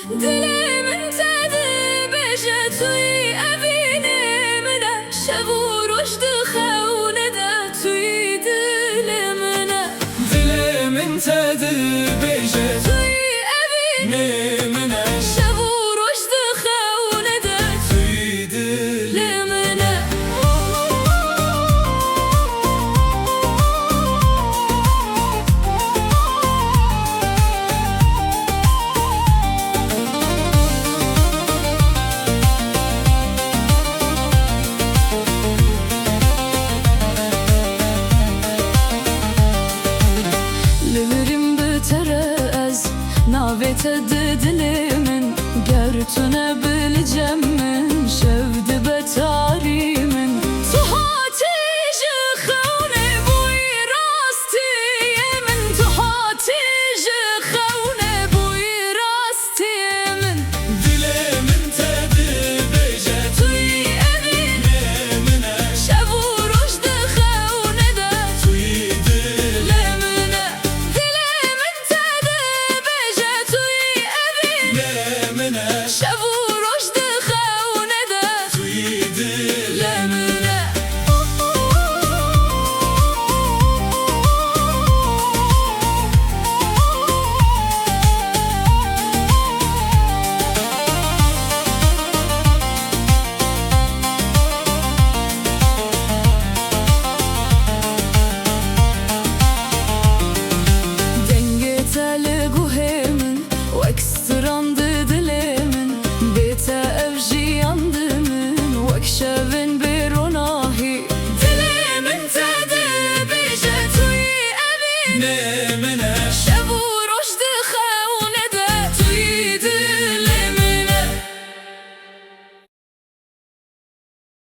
Dilimin tedi beje توی evine شبور وجد خونه ده توی دلمنه Dilimin tedi beje توی evine شبور وجد خونه ده توی دل دلمنه Lülürüm bütere ez navet edi dilimin Gertüne bileceğim min şevdi betari